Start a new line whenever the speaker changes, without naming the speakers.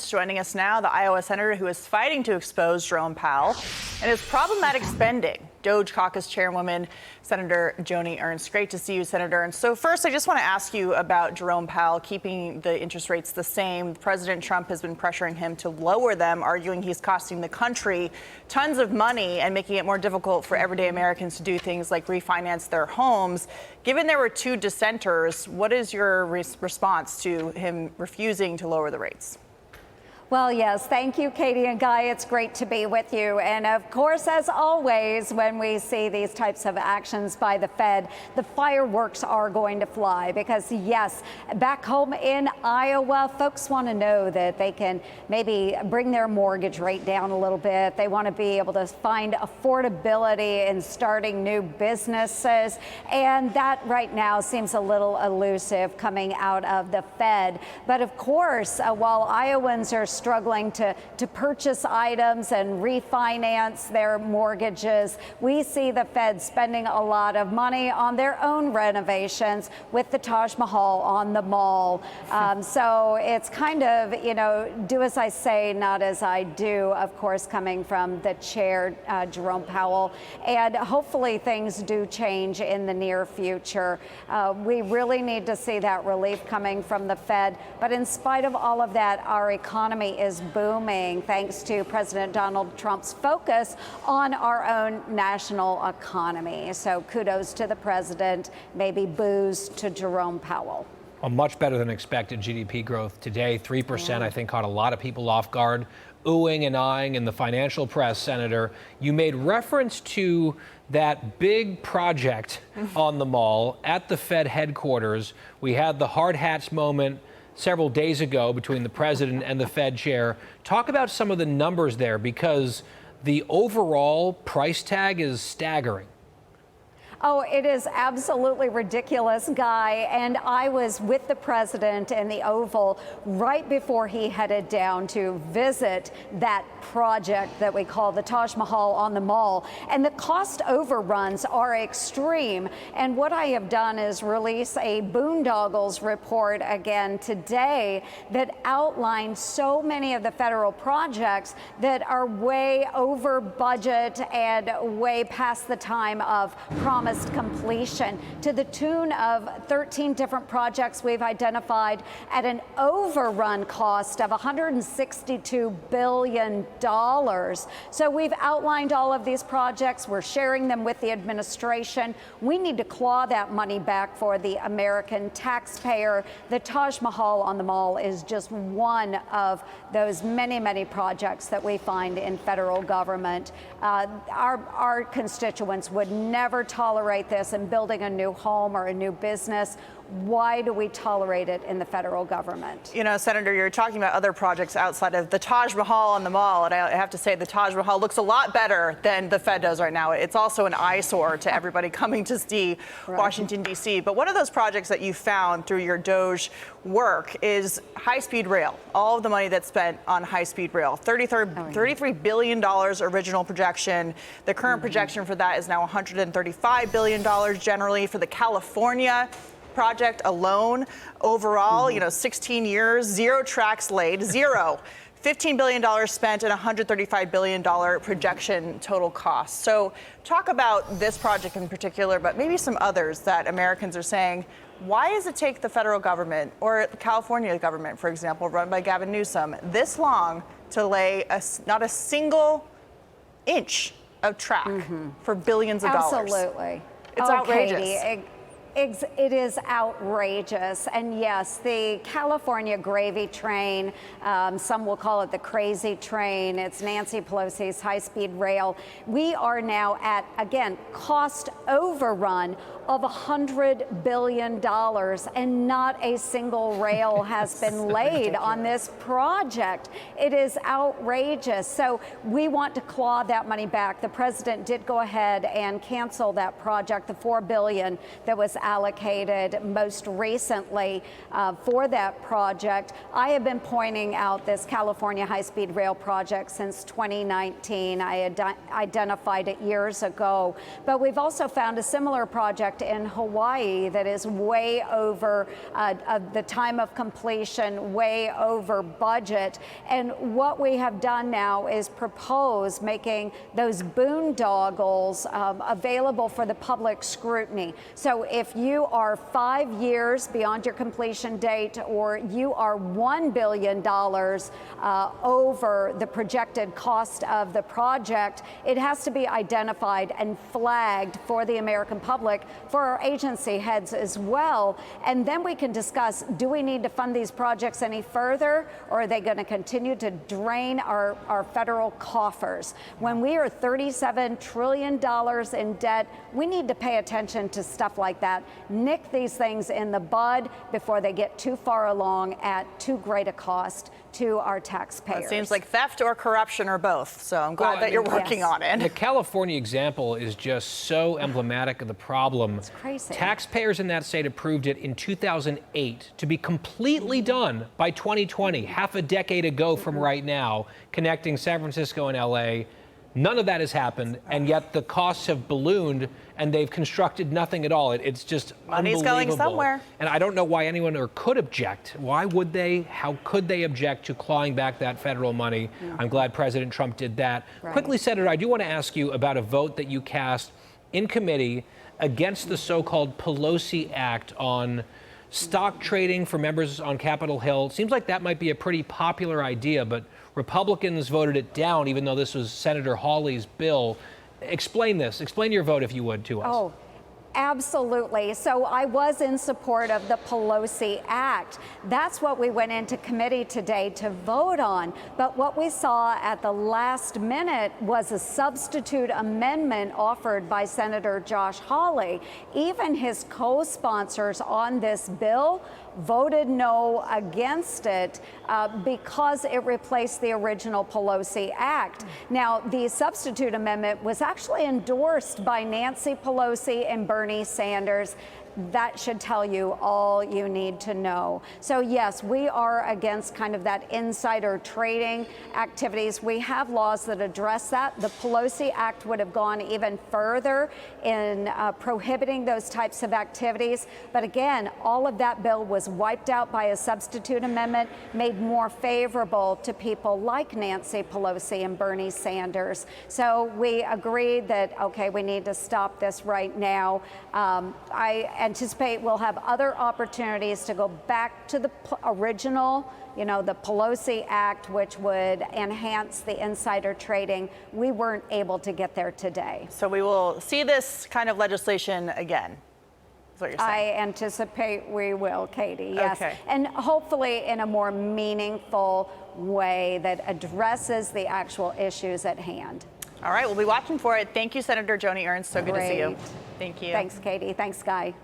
Joining us now, the Iowa senator who is fighting to expose Jerome Powell and his problematic spending. DOGE caucus chairwoman, Senator Joni Ernst. Great to see you, Senator Ernst. So first, I just want to ask you about Jerome Powell keeping the interest rates the same. President Trump has been pressuring him to lower them, arguing he's costing the country tons of money and making it more difficult for everyday Americans to do things like refinance their homes. Given there were two dissenters, what is your response to him refusing to lower the rates?
Well, yes, thank you, Katie and Guy. It's great to be with you. And of course, as always, when we see these types of actions by the Fed, the fireworks are going to fly because, yes, back home in Iowa, folks want to know that they can maybe bring their mortgage rate down a little bit. They want to be able to find affordability in starting new businesses. And that right now seems a little elusive coming out of the Fed. But of course, while Iowans are struggling to purchase items and refinance their mortgages, we see the Fed spending a lot of money on their own renovations with the Taj Mahal on the mall. So it's kind of, do as I say, not as I do, of course, coming from the chair, Jerome Powell. And hopefully things do change in the near future. We really need to see that relief coming from the Fed. But in spite of all of that, our economy is booming thanks to President Donald Trump's focus on our own national economy. So kudos to the president, maybe boos to Jerome Powell.
A much better than expected GDP growth today. 3%, I think, caught a lot of people off guard, oohing and eyeing in the financial press. Senator, you made reference to that big project on the mall at the Fed headquarters. We had the hard hats moment several days ago between the president and the Fed chair. Talk about some of the numbers there, because the overall price tag is staggering.
Oh, it is absolutely ridiculous, Guy. And I was with the president in the Oval right before he headed down to visit that project that we call the Taj Mahal on the mall. And the cost overruns are extreme. And what I have done is release a boondoggles report again today that outlines so many of the federal projects that are way over budget and way past the time of promised completion, to the tune of 13 different projects we've identified at an overrun cost of $162 billion. So we've outlined all of these projects. We're sharing them with the administration. We need to claw that money back for the American taxpayer. The Taj Mahal on the mall is just one of those many, many projects that we find in federal government. Our constituents would never tolerate this in building a new home or a new business. Why do we tolerate it in the federal government?
Senator, you're talking about other projects outside of the Taj Mahal on the mall, and I have to say the Taj Mahal looks a lot better than the Fed does right now. It's also an eyesore to everybody coming to see Washington, D.C. But one of those projects that you found through your DOGE work is high-speed rail. All of the money that's spent on high-speed rail, $33 billion original projection. The current projection for that is now $135 billion generally for the California project alone. Overall, 16 years, 0 tracks laid, zero. $15 billion spent and $135 billion projection total cost. So talk about this project in particular, but maybe some others that Americans are saying, why does it take the federal government or the California government, for example, run by Gavin Newsom, this long to lay not a single inch of track for billions of dollars?
Absolutely.
It's outrageous.
Katie, it is outrageous. And yes, the California gravy train, some will call it the crazy train. It's Nancy Pelosi's high-speed rail. We are now at, again, cost overrun of $100 billion, and not a single rail has been laid on this project. It is outrageous. So we want to claw that money back. The president did go ahead and cancel that project, the $4 billion that was allocated most recently for that project. I have been pointing out this California high-speed rail project since 2019. I had identified it years ago, but we've also found a similar project in Hawaii that is way over the time of completion, way over budget. And what we have done now is propose making those boondoggles available for the public scrutiny. So if you are 5 years beyond your completion date, or you are $1 billion over the projected cost of the project, it has to be identified and flagged for the American public, for our agency heads as well. And then we can discuss, do we need to fund these projects any further, or are they going to continue to drain our federal coffers? When we are $37 trillion in debt, we need to pay attention to stuff like that. Nick these things in the bud before they get too far along at too great a cost to our taxpayers.
It seems like theft or corruption or both, so I'm glad that you're working on it.
The California example is just so emblematic of the problem.
It's crazy.
Taxpayers in that state approved it in 2008 to be completely done by 2020, half a decade ago from right now, connecting San Francisco and LA. None of that has happened, and yet the costs have ballooned, and they've constructed nothing at all. It's just
money's going somewhere.
And I don't know why anyone could object. Why would they? How could they object to clawing back that federal money? I'm glad President Trump did that.
Right.
Quickly, Senator, I do want to ask you about a vote that you cast in committee against the so-called Pelosi Act on stock trading for members on Capitol Hill. Seems like that might be a pretty popular idea, but Republicans voted it down, even though this was Senator Hawley's bill. Explain this. Explain your vote, if you would, to us.
Oh, absolutely. So I was in support of the Pelosi Act. That's what we went into committee today to vote on. But what we saw at the last minute was a substitute amendment offered by Senator Josh Hawley. Even his co-sponsors on this bill voted no against it because it replaced the original Pelosi Act. Now, the substitute amendment was actually endorsed by Nancy Pelosi and Bernie Sanders. That should tell you all you need to know. So yes, we are against kind of that insider trading activities. We have laws that address that. The Pelosi Act would have gone even further in prohibiting those types of activities. But again, all of that bill was wiped out by a substitute amendment, made more favorable to people like Nancy Pelosi and Bernie Sanders. So we agreed that, okay, we need to stop this right now. I anticipate we'll have other opportunities to go back to the original, the Pelosi Act, which would enhance the insider trading. We weren't able to get there today.
So we will see this kind of legislation again, is what you're saying.
I anticipate we will, Katie, yes.
Okay.
And hopefully in a more meaningful way that addresses the actual issues at hand.
All right, we'll be watching for it. Thank you, Senator Joni Ernst. So good to see you.
Great.
Thank you.
Thanks, Katie. Thanks, Guy.